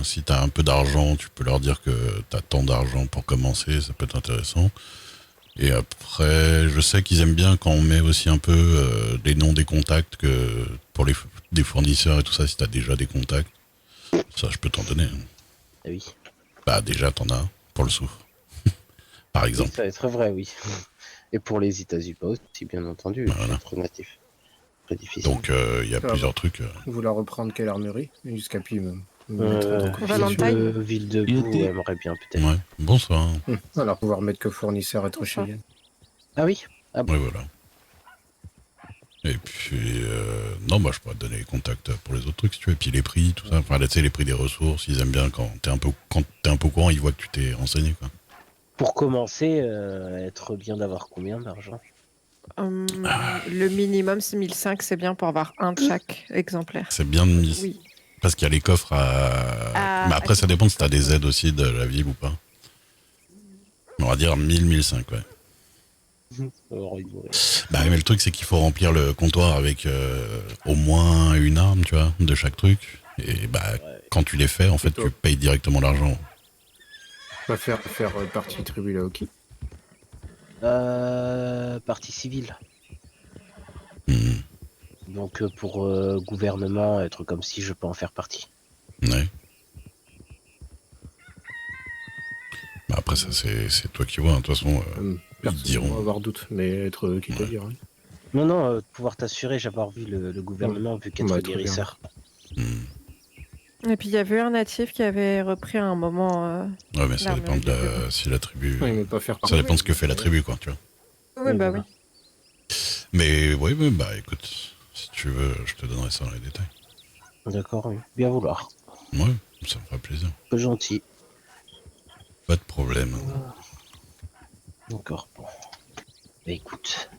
si t'as un peu d'argent, tu peux leur dire que t'as tant d'argent pour commencer, ça peut être intéressant. Et après, je sais qu'ils aiment bien quand on met aussi un peu les noms des contacts que pour des fournisseurs et tout ça, si t'as déjà des contacts, ça je peux t'en donner. Ah oui. Bah déjà t'en as pour le soufre, par Oui, exemple. ça va être vrai, oui. Et pour les États-Unis aussi, bien entendu, Bah, je vais voilà. être natif. Très difficile. Donc il y a Ça va. plusieurs trucs. Vous la reprendre quelle armerie? Jusqu'à puis me mettre en copie dessus. Valentine. Ville de Il Boue était- aimerait bien peut-être. Ouais, bonsoir. Alors pouvoir mettre que fournisseur être chez Bonsoir. Yann. Ah oui. Ah bon. Ouais, voilà. Et puis, non, bah, je pourrais te donner les contacts pour les autres trucs, si tu veux. Et puis les prix, tout ça. Enfin, là, tu sais, les prix des ressources, ils aiment bien quand t'es un peu au courant, ils voient que tu t'es renseigné, quoi. Pour commencer, être bien d'avoir combien d'argent? Le minimum, c'est 1005, c'est bien pour avoir un de chaque exemplaire. C'est bien de mise. Oui. Parce qu'il y a les coffres Mais après, ça dépend si t'as des aides aussi de la ville ou pas. On va dire 1005, ouais. Bah, mais le truc, c'est qu'il faut remplir le comptoir avec au moins une arme, tu vois, de chaque truc. Et bah, quand tu les fais, en fait, tu payes directement l'argent. On va faire partie tribu là, ok. Partie civile. Mhm. Donc pour gouvernement, être comme si je peux en faire partie. Ouais. Bah après, ça, c'est toi qui vois, hein. De toute façon, ils Personne te diront. va avoir doute, mais être qui te dire. Hein. Non, non, pouvoir t'assurer, j'ai avoir vu le gouvernement, vu qu'être Ouais, très guérisseur. Mhm. Et puis il y avait un natif qui avait repris à un moment. Ouais, mais ça dépend l'armure. si la tribu. Ouais, mais pas faire Ça dépend de ce que fait la tribu, quoi, tu vois. Oui, bah oui. Mais oui, bah écoute, si tu veux, je te donnerai ça dans les détails. D'accord, oui. Bien vouloir. Ouais, ça me fera plaisir. Peu gentil. Pas de problème. D'accord, bon. Bah écoute,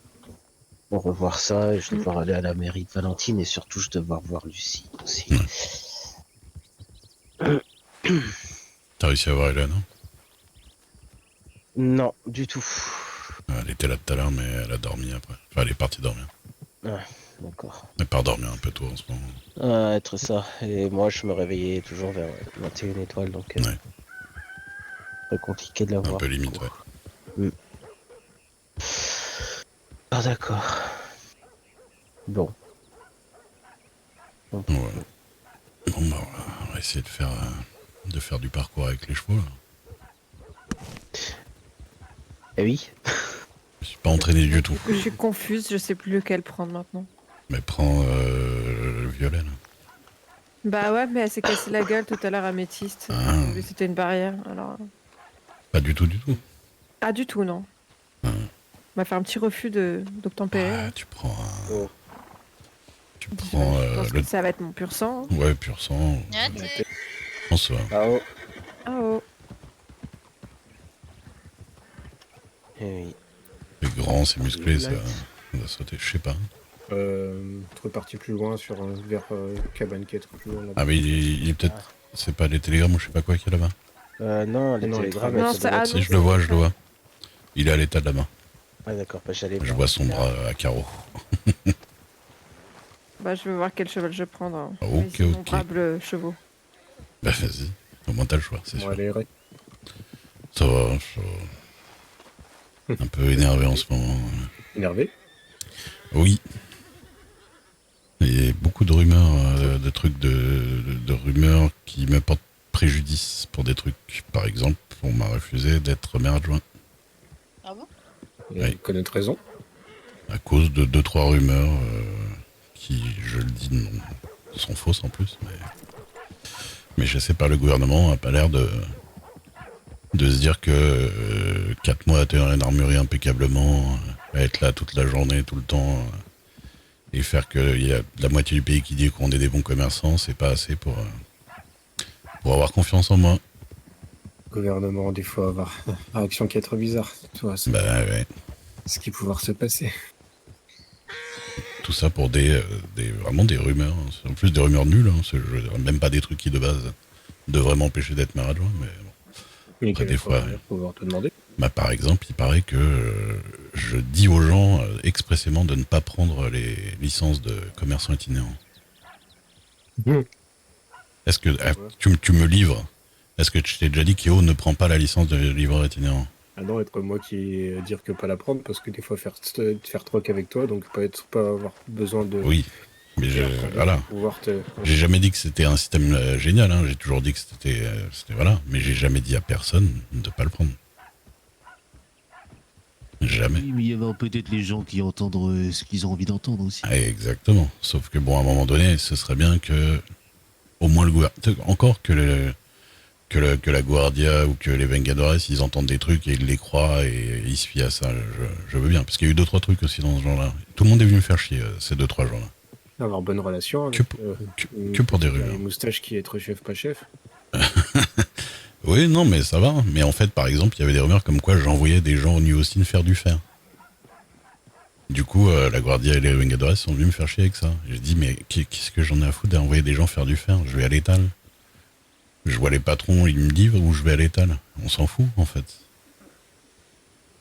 on va revoir ça, et je vais devoir aller à la mairie de Valentine, et surtout je vais devoir voir Lucie aussi. T'as réussi à voir Hélène, hein? Non, du tout. Elle était là tout à l'heure, mais elle a dormi après. Enfin, elle est partie dormir. Ah, d'accord. Elle part dormir un peu tôt en ce moment. Ah, être ça. Et moi, je me réveillais toujours vers 21 étoiles, donc Ouais. très compliqué de la voir. Un peu limite, ouais. Ah, d'accord. Bon. Ouais. Bon, bah voilà, on va essayer de faire du parcours avec les chevaux, là. Eh oui. Je suis pas entraîné du tout. Je suis confuse, je sais plus lequel prendre maintenant. Mais prends le violet, là. Bah ouais, mais elle s'est cassée la gueule tout à l'heure à Métiste. Ah. C'était une barrière, alors... Pas du tout, du tout. Ah, du tout, non. On va faire un petit refus d'obtempérer. Ouais, tu prends un... Oh. Tu Je prends pense que ça va être mon pur sang. Ouais, pur sang. Bonsoir. Ah oh. Ah oh. Eh oui. C'est grand, c'est musclé, ça va sauter, je sais pas. Autre partie plus loin vers cabane qui est plus loin. Ah mais il est peut-être... C'est pas les télégrammes ou je sais pas quoi qu'il y a là-bas. Non, les Non, télégrammes, non, elles c'est- doivent être- Si, je le vois, je le vois. Il est à l'état de la main. Ah d'accord, bah, j'allais Je voir. vois son bras à carreaux. Bah, je vais voir quel cheval je prends. Dans Ok, les ok. innombrables chevaux. Bah vas-y, au moins t'as le choix, c'est Bon, sûr. allez, Ça va, un peu énervé en ce moment. énervé. Oui. Il y a beaucoup de rumeurs, de trucs de rumeurs qui me portent préjudice pour des trucs. Par exemple, on m'a refusé d'être maire adjoint Ah bon? Et Oui. connaître raison. à cause de 2-3 rumeurs qui, je le dis, non, sont fausses en plus. Mais je sais pas, le gouvernement a pas l'air de se dire que 4 mois à tenir une armurerie impeccablement, à être là toute la journée, tout le temps, et faire qu'il y a la moitié du pays qui dit qu'on est des bons commerçants, c'est pas assez pour avoir confiance en moi. Le gouvernement, des fois, avoir une réaction qui est trop bizarre. Tu vois, c'est Bah ouais. ce qui pouvoir se passer. Tout ça pour vraiment des rumeurs. Hein. En plus des rumeurs nulles, hein. Même pas des trucs qui de base devraient m'empêcher d'être maire adjoint, mais bon. Mais Après, quel des fois, pouvoir te demander. Bah, par exemple, il paraît que je dis aux gens expressément de ne pas prendre les licences de commerçants itinérants. Est-ce que tu me livres? Est-ce que tu t'es déjà dit qu'Io ne prend pas la licence de livreur itinérant? Ah non, être moi qui dire que pas la prendre, parce que des fois faire troc avec toi, donc pas avoir besoin de Oui, mais voilà. pouvoir te. J'ai jamais dit que c'était un système génial, hein. J'ai toujours dit que c'était voilà, mais j'ai jamais dit à personne de pas le prendre. Jamais. Oui, mais il y avait peut-être les gens qui entendent ce qu'ils ont envie d'entendre aussi. Ah, exactement. Sauf que bon, à un moment donné, ce serait bien que au moins le gouvernement, encore que la Guardia ou que les Vengadores, ils entendent des trucs et ils les croient et ils se fient à ça. Je veux bien, parce qu'il y a eu 2-3 trucs aussi dans ce genre-là. Tout le monde est venu me faire chier ces 2-3 jours-là. Avoir bonne relation avec, Que pour des rumeurs. Les moustaches qui être chef pas chef. Oui, non, mais ça va. Mais en fait, par exemple, il y avait des rumeurs comme quoi j'envoyais des gens au New Austin faire du fer. Du coup, la Guardia et les Vengadores sont venus me faire chier avec ça. J'ai dit, mais qu'est-ce que j'en ai à foutre d'envoyer des gens faire du fer? Je vais à l'étal. Je vois les patrons, ils me livrent ou je vais à l'étal. On s'en fout, en fait.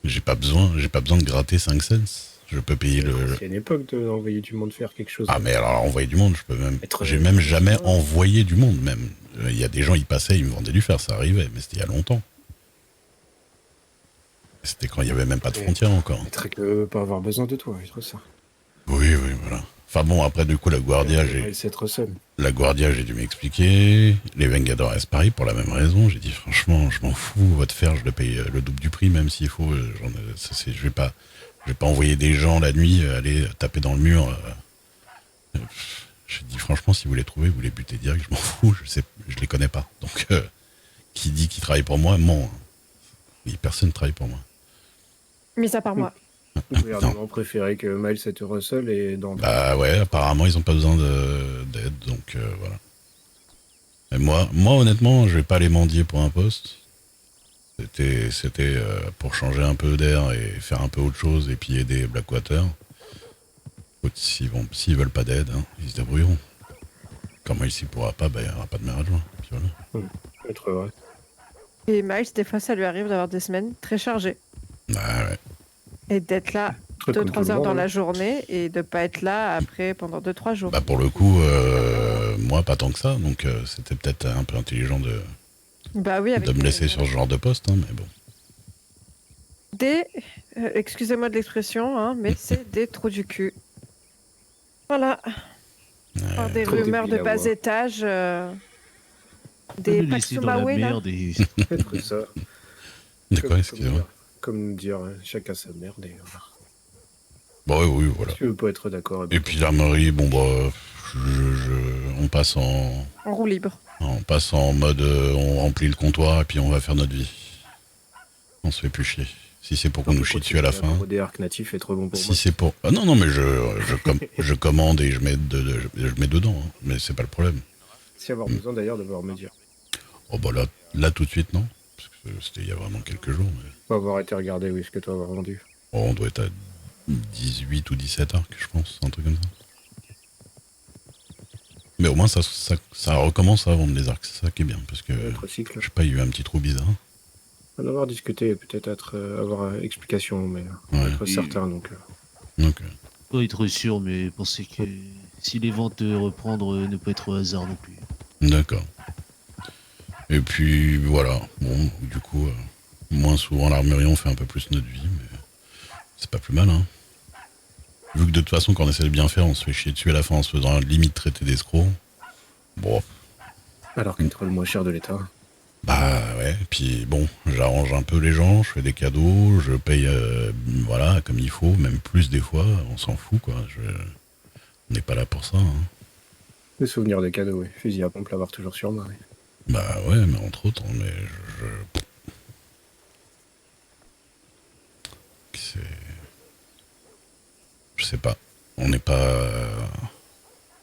J'ai pas besoin de gratter 5 cents. Je peux payer le... C'est une époque d'envoyer du monde faire quelque chose. Ah, mais alors, envoyer du monde, je peux même... Être- J'ai même jamais envoyé du monde, même. Il y a des gens, ils passaient, ils me vendaient du fer, ça arrivait, mais c'était il y a longtemps. C'était quand il y avait même pas de frontières encore. Être que pas avoir besoin de toi, être ça. Oui, voilà. Enfin bon, après, du coup, la Guardia, C'est être seul. j'ai dû m'expliquer. Les Vengadores, pareil, pour la même raison. J'ai dit, franchement, je m'en fous, votre fer, je le paye le double du prix, même s'il faut. Je vais pas envoyer des gens la nuit aller taper dans le mur. J'ai dit, franchement, si vous les trouvez, vous les butez direct, je m'en fous, je les connais pas. Donc, qui dit qu'il travaille pour moi, ment. Personne ne travaille pour moi. Mis à part moi. Le gouvernement préférait que Miles être Russell et dans. Bah ouais, apparemment, ils ont pas besoin d'aide, donc voilà. Et moi, honnêtement, je vais pas les mendier pour un poste. C'était pour changer un peu d'air et faire un peu autre chose et puis aider Blackwater. S'ils veulent pas d'aide, hein, ils se débrouilleront. Quand Miles s'y pourra pas, bah il n'y aura pas de mer adjoint. Puis voilà. Être vrai. Et Miles, des fois, ça lui arrive d'avoir des semaines très chargées. Ah ouais. Et d'être là Comme tout 2-3 le heures monde, dans hein. la journée et de pas être là après pendant 2-3 jours. Bah pour le coup, moi pas tant que ça, donc c'était peut-être un peu intelligent Bah oui, avec de me laisser sur ce genre de poste, hein, mais bon. excusez-moi de l'expression, hein, mais c'est des trous du cul. Voilà. Par des Trop rumeurs de débile à bas voir. étage, Des des laisser dans la Paxumawe, là. merde et... Être ça. De quoi, excusez-moi? Comme dire, chacun sa merde. Et voilà. Bon, oui, voilà. Tu veux pas être d'accord. Et puis l'armerie, bon bah, on passe en En roue libre. mode, on remplit le comptoir et puis on va faire notre vie. On se fait plus chier. Si c'est pour qu'on nous chie dessus à la fin. Des arcs natifs est trop bon pour Si moi. c'est pour... Ah non, mais je commande et je mets dedans, hein. Mais c'est pas le problème. Si avoir besoin d'ailleurs de voir me dire. Oh bah là tout de suite, non. Parce que c'était il y a vraiment quelques jours. Mais... Pas avoir été regardé, oui, ce que tu vas avoir vendu. Oh, on doit être à 18 ou 17 arcs, je pense, un truc comme ça. Mais au moins, ça recommence à vendre les arcs, c'est ça qui est bien, parce que, Être cycle. je sais pas, il y a eu un petit trou bizarre. En avoir discuté, peut-être avoir explication, mais Ouais. être certain. Donc, Donc, Pas être sûr, mais penser que si les ventes reprendre, ne pas être au hasard non plus. d'accord. Et puis, voilà. Bon, du coup, moins souvent, l'armurerie, on fait un peu plus notre vie, mais c'est pas plus mal, hein. Vu que de toute façon, quand on essaie de bien faire, on se fait chier dessus à la fin en se faisant limite traiter d'escroc. Bon, alors qu'être le moins cher de l'État. bah ouais, puis bon, j'arrange un peu les gens, je fais des cadeaux, je paye, voilà, comme il faut, même plus des fois, on s'en fout, quoi. On n'est pas là pour ça, hein. Le souvenir des cadeaux, oui. Fusil à pompe, l'avoir toujours sur moi, oui. Bah ouais, mais entre autres, mais je sais pas. On n'est pas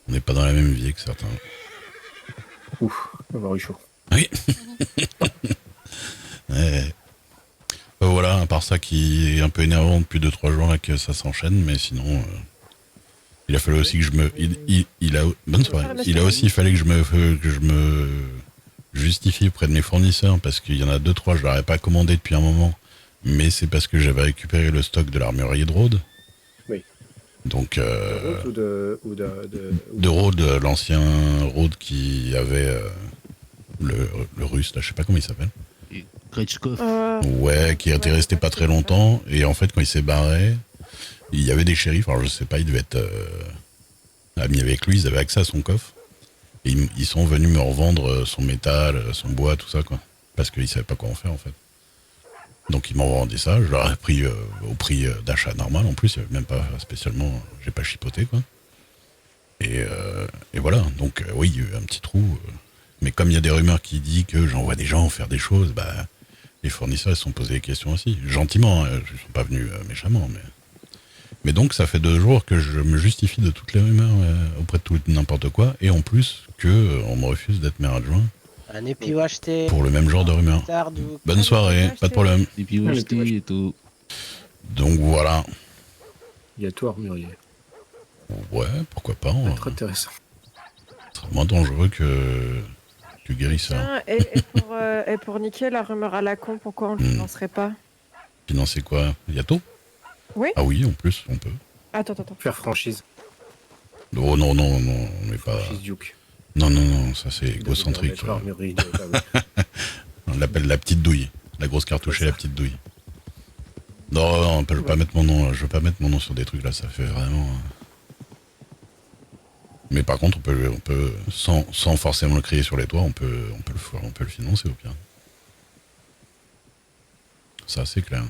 dans la même vie que certains. Ouf, avoir eu chaud. Oui. Ouais. Voilà, à part ça qui est un peu énervant depuis 2-3 jours là que ça s'enchaîne, mais sinon il a fallu aussi que je me bonne soirée. Il a aussi fallu que je me justifie auprès de mes fournisseurs parce qu'il y en a 2-3 je leur ai pas commandé depuis un moment, mais c'est parce que j'avais récupéré le stock de l'armurerie de Rhodes. Oui. Donc, De route de Rhodes, l'ancien Rhodes qui avait le russe, là, je sais pas comment il s'appelle. Et Kretschkov. Ouais, qui était Ouais, resté ouais, pas c'est très ça. longtemps. Et en fait, quand il s'est barré, il y avait des shérifs. Alors, je sais pas, il devait être ami avec lui. Ils avaient accès à son coffre. Et ils sont venus me revendre son métal, son bois, tout ça, quoi. Parce qu'ils savaient pas quoi en faire, en fait. Donc, ils m'ont vendu ça. Je leur ai pris au prix d'achat normal. En plus, il y avait même pas spécialement. J'ai pas chipoté, quoi. Et voilà. Donc, oui, il y a eu un petit trou. Mais comme il y a des rumeurs qui disent que j'envoie des gens faire des choses, bah. Les fournisseurs ils se sont posés des questions aussi, gentiment, ils ne sont pas venus méchamment. Mais donc ça fait 2 jours que je me justifie de toutes les rumeurs auprès de tout n'importe quoi, et en plus que on me refuse d'être maire adjoint Un épi acheté. pour le même genre de rumeurs. Tardou. Bonne soirée, pas de problème. Et puis Ouais, acheter mais et tout. Donc voilà, Il y a toi, Muriel. ouais, pourquoi pas, C'est très intéressant. c'est moins dangereux que guérisseur. Tiens, et pour niquer la rumeur à la con, pourquoi on ne le lancerait pas? Financer quoi? Yato? Oui. Ah oui, en plus, on peut. Attends. Faire franchise. Oh non, on n'est pas... Franchise Duke. Non, ça c'est égocentrique. D'accord, Muriel, d'accord. On l'appelle la petite douille. La grosse cartouche et la petite douille. Non, je veux pas mettre mon nom. Je veux pas mettre mon nom sur des trucs là. Ça fait vraiment. Mais par contre, on peut sans forcément le crier sur les toits, on peut le financer au pire. Ça c'est clair.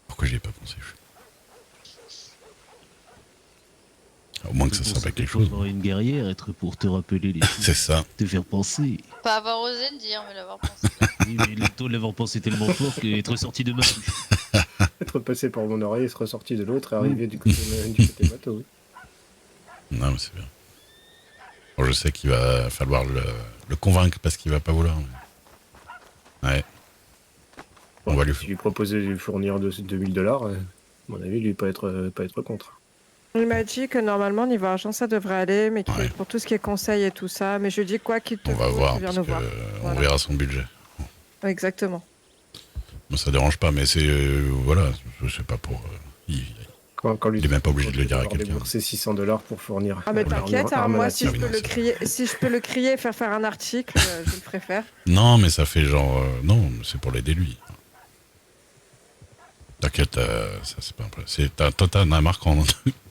Pourquoi j'y ai pas pensé? Au moins que ça serve à quelque chose. Avoir une guerrière, être pour te rappeler les choses, C'est ça. te faire penser. Pas avoir osé le dire, mais l'avoir pensé. Oui, mais le taux de l'avoir pensé tellement fort qu'être sorti de ma bouche. Être passé par mon oreille, être ressorti de l'autre et arrivé du côté bateau, oui. Non, mais c'est bien. Bon, je sais qu'il va falloir le convaincre parce qu'il va pas vouloir. Ouais. On va lui Si lui proposer de lui fournir $2000, à mon avis, lui pas être contre. Il m'a dit que normalement, niveau argent, ça devrait aller, mais Ouais. pour tout ce qui est conseil et tout ça. Mais je dis quoi qu'il te On va faut, voir tu viens parce nous que voir. on Voilà. verra son budget. Exactement. Bon, ça dérange pas, mais c'est voilà, je sais pas pour. Quand lui Il est même pas obligé de le dire à avoir quelqu'un. déboursé $600 pour fournir. Ah mais l'armure- t'inquiète, hein, arme à moi la si je tire. peux non, le c'est crier, si je peux le crier et faire un article, je le ferai faire. Non, mais ça fait genre non, c'est pour l'aider lui. T'inquiète, ça c'est pas un problème. T'en as marre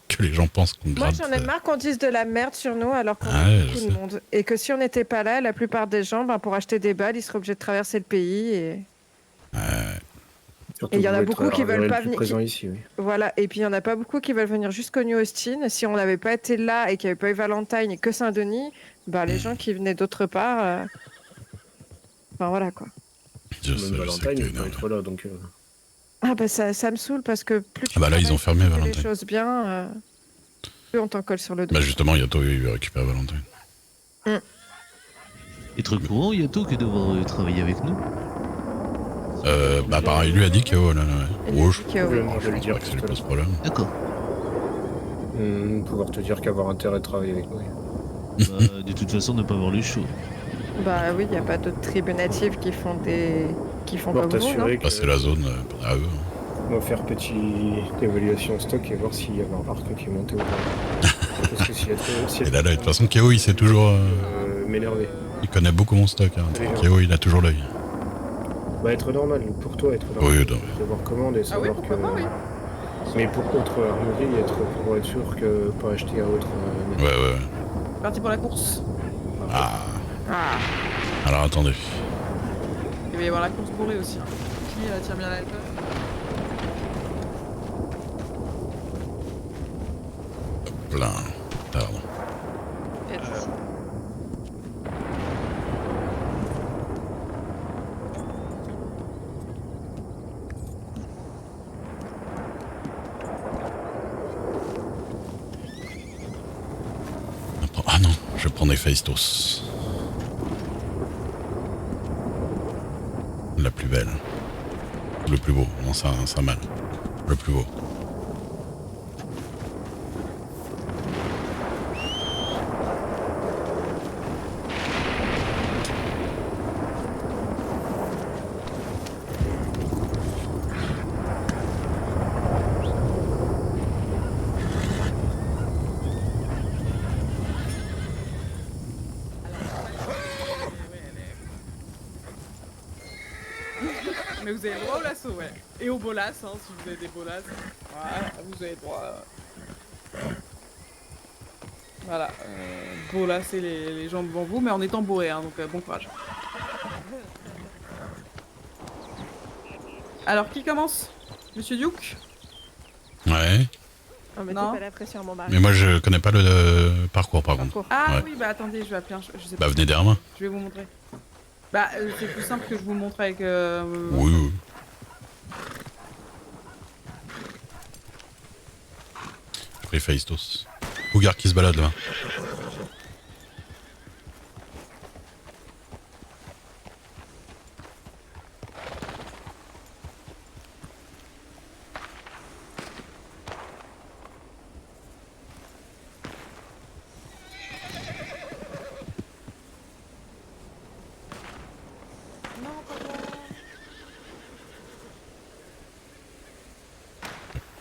que les gens pensent qu'on Moi gratte. j'en ai marre qu'on dise de la merde sur nous alors qu'on Ah ouais, est je beaucoup de sais. monde. Et que si on n'était pas là, la plupart des gens, pour acheter des balles, ils seraient obligés de traverser le pays. Et Surtout Et il y en a vous beaucoup être qui veulent le pas plus venir- présent ici, oui. voilà. Et puis il y en a pas beaucoup qui veulent venir jusqu'au New Austin. Si on n'avait pas été là et qu'il n'y avait pas eu Valentine et que Saint-Denis, les gens qui venaient d'autre part. Enfin voilà quoi. Je sais, Même je sais Valentine, que il t'es peut énervé. être là, donc... Ah ça me saoule parce que plus tu Ah bah là, ils travailles, ont fermé plus tu fais Valentine. les choses bien, plus on t'en colle sur le dos. Bah justement, Yato il récupère Valentine. Être courant, Yato, que devoir travailler avec nous. Bah pareil, il lui a dit que oh là là. Il a Oh, dit je que, Je oui. vais je lui pense dire pas que ça tout lui à pose l'heure. problème. D'accord. Pouvoir te dire qu'avoir intérêt de travailler avec nous. oui. Bah, de toute façon, ne pas avoir le choix. Bah oui, il n'y a pas d'autres tribus natives qui font Pour comme vous, non? t'assurer Bah, c'est la zone à eux. On va faire petite évaluation stock et voir s'il y a un arc qui est monté ou pas. Parce que Et là, de toute façon, Keo, il sait toujours. m'énerver. Il connaît beaucoup mon stock. Hein. Oui, Keo, il a toujours l'œil. Bah être normal, pour toi être normal. Oui, non. D'avoir commande et Ah oui, savoir pourquoi que... pas, oui. Mais pour autre armurerie, pour être sûr que pas acheter à autre... Ouais. Parti pour la course. Ah. Ah, Alors attendez. Il va y avoir la course bourrée aussi. Hein. Qui tient bien l'alcool? Plein. Pardon. Pas de soucis. Ah non, je prends des Phaistos. La plus belle. Le plus beau. Non, c'est un mal. Le plus beau. Mais vous avez le droit au lasso, ouais. Et au bolas, hein, si vous avez des bolas. Voilà, vous avez le droit. Voilà, bolasser les gens devant vous, mais en étant bourré, hein, donc bon courage. Alors, qui commence? Monsieur Duke? Ouais. Oh, mais Non. t'es pas la pression à mon mari. Mais moi, je connais pas le parcours, par contre. Parcours. Ah Ouais. oui, bah attendez, je vais appeler un... Je sais Bah, pas. venez derrière moi. Je vais vous montrer. Bah, c'est plus simple que je vous montre avec... Oui, oui. Après, Faistos. Cougar qui se balade là.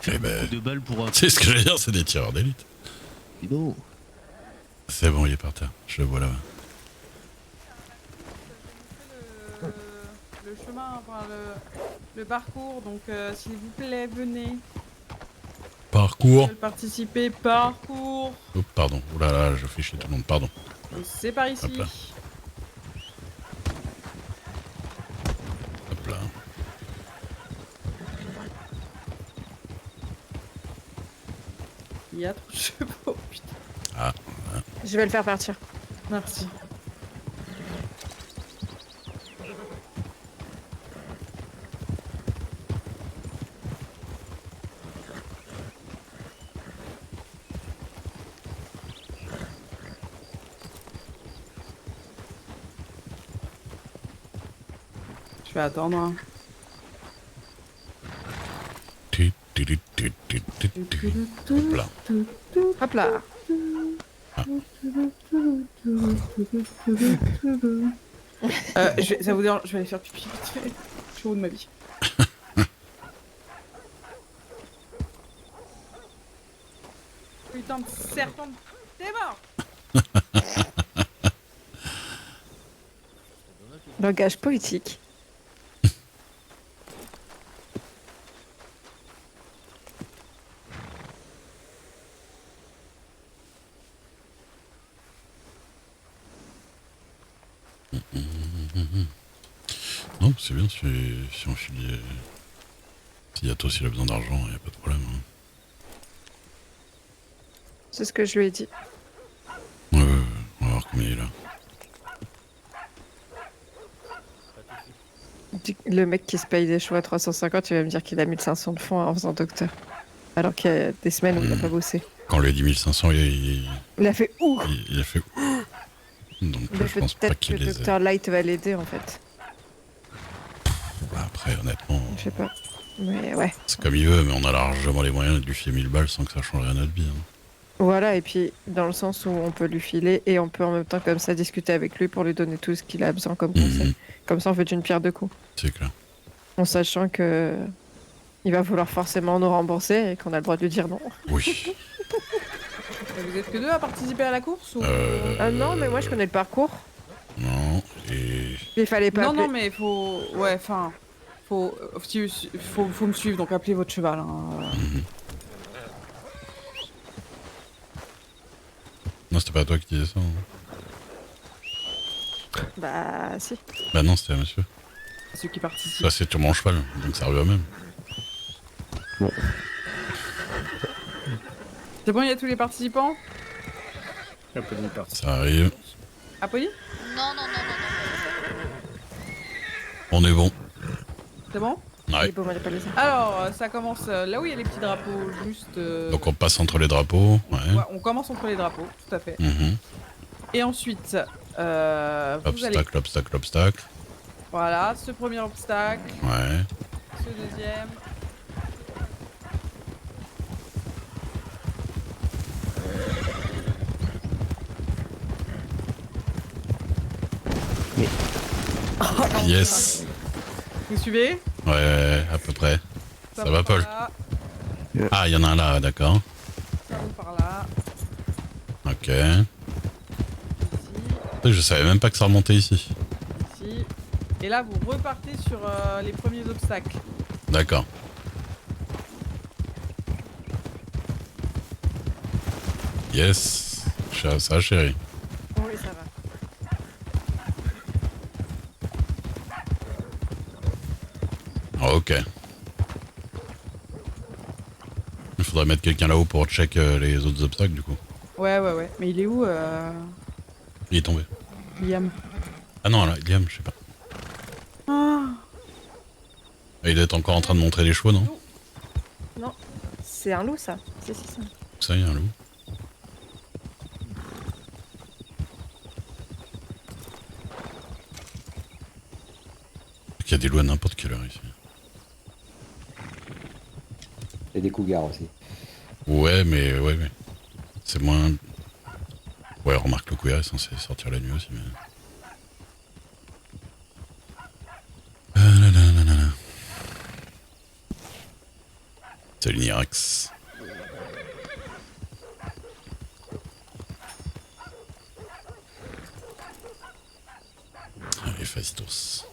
Eh ben, 2 balles pour un. c'est ce que je veux dire, c'est des tireurs d'élite. Dis donc. C'est bon, il est par terre. Je le vois là-bas. Le chemin, enfin le parcours, donc s'il vous plaît, venez. Parcours. Participer, parcours. Oh, pardon. Oh là là, je fais chier tout le monde. Pardon. C'est par ici. Hop là. Hop là. Il y a trop de chevaux, putain. Ah. Je vais le faire partir. Merci. Je vais attendre. Hein. Hop là. Hop là. Ça vous dérange, je vais aller faire pipi vite fait. Je suis au bout de ma vie. Putain de serpent, t'es mort. Langage poétique. Non, c'est bien si on file. Si Yato, s'il a besoin d'argent, il n'y a pas de problème. Hein. C'est ce que je lui ai dit. Ouais, on va voir combien il est là. Le mec qui se paye des choux à 350, il va me dire qu'il a 1500 de fonds en faisant docteur. Alors qu'il y a des semaines où il n'a pas bossé. Quand on lui a dit 1500, il a fait ouh. Il a fait ouh. Donc Mais je pense pas peut-être qu'il que les ait. Dr Light va l'aider en fait. Après, honnêtement, Je sais pas. Mais ouais. c'est comme il veut, mais on a largement les moyens de lui filer 1000 balles sans que ça change rien à notre vie. Hein. Voilà, et puis dans le sens où on peut lui filer et on peut en même temps comme ça discuter avec lui pour lui donner tout ce qu'il a besoin comme conseil. Comme ça on fait une pierre deux coups. C'est clair. En sachant que il va vouloir forcément nous rembourser et qu'on a le droit de lui dire non. Oui. Vous êtes que deux à participer à la course ou... Ah non, mais moi je connais le parcours. Non, et... Il fallait pas Non, appeler. non, mais faut... Ouais, enfin... Faut me suivre, donc appelez votre cheval. Hein. Non, c'était pas toi qui disais ça. Hein. Bah si. Bah non, c'était un monsieur. Ceux qui participent. Ça, c'est sur mon cheval, donc ça revient au même. C'est bon, il y a tous les participants? Apolline parti. Ça arrive. Apolline? Non, non, non, non, non. On est bon. C'est bon? Il est Ouais. beau, moi, j'ai pas les uns. Alors, ça commence là où il y a les petits drapeaux, juste... Donc on passe entre les drapeaux. Ouais. Ouais, on commence entre les drapeaux, tout à fait. Mhm. Et ensuite, vous allez... Obstacle, obstacle, obstacle. Voilà, ce premier obstacle, Ouais. ce deuxième... Yes. Vous suivez? Ouais, à peu près. Ça va, par Paul? là, Ah, il y en a un là, d'accord. ça roule par là, Ok. ici, Je savais même pas que ça remontait ici. ici. Et là, vous repartez sur les premiers obstacles. D'accord. Yes. Ça, chérie. Oui, ça va. Ok. Il faudrait mettre quelqu'un là-haut pour check les autres obstacles, du coup. Ouais. Mais il est où, Il est tombé. Liam? Ah non, là, Liam, je sais pas. Ah, Il est encore en train de montrer les chevaux, non? Non, c'est un loup, ça. C'est ça. Ça y est, un loup. Il y a des loups à n'importe quelle heure ici. Et des cougars aussi. Ouais, mais c'est moins. Ouais, remarque, le couillard est censé sortir la nuit aussi, mais. Nanana. Salut Nirax. Allez, Fastos.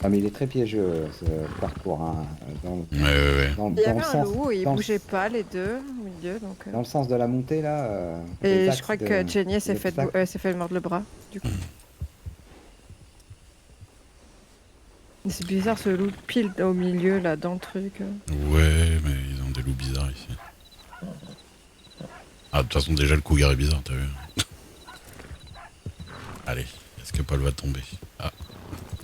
Ah mais il est très piégeux ce parcours. Hein. Ouais. Il y avait Dans le un sens, loup et ils dans le- bougeaient pas, les deux, au milieu, donc... Dans le sens de la montée là. Et les je axes crois de- que Jenny s'est les fait, obstacles. s'est fait mordre le bras, du coup. Mais c'est bizarre, ce loup pile au milieu, là, dans le truc. Ouais, mais ils ont des loups bizarres ici. Ah, de toute façon, déjà, le cougar est bizarre, t'as vu? Allez, est-ce que Paul va tomber? Ah.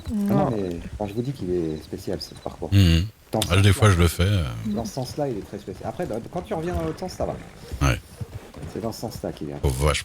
Ah Non. non mais enfin, je vous dis qu'il est spécial ce parcours. Mhm. Dans ce Ah, des sens-là- fois, je le fais. Dans ce sens-là, il est très spécial. Après, quand tu reviens dans l'autre sens, ça va. Ouais. C'est dans ce sens-là qu'il est. Faut vachement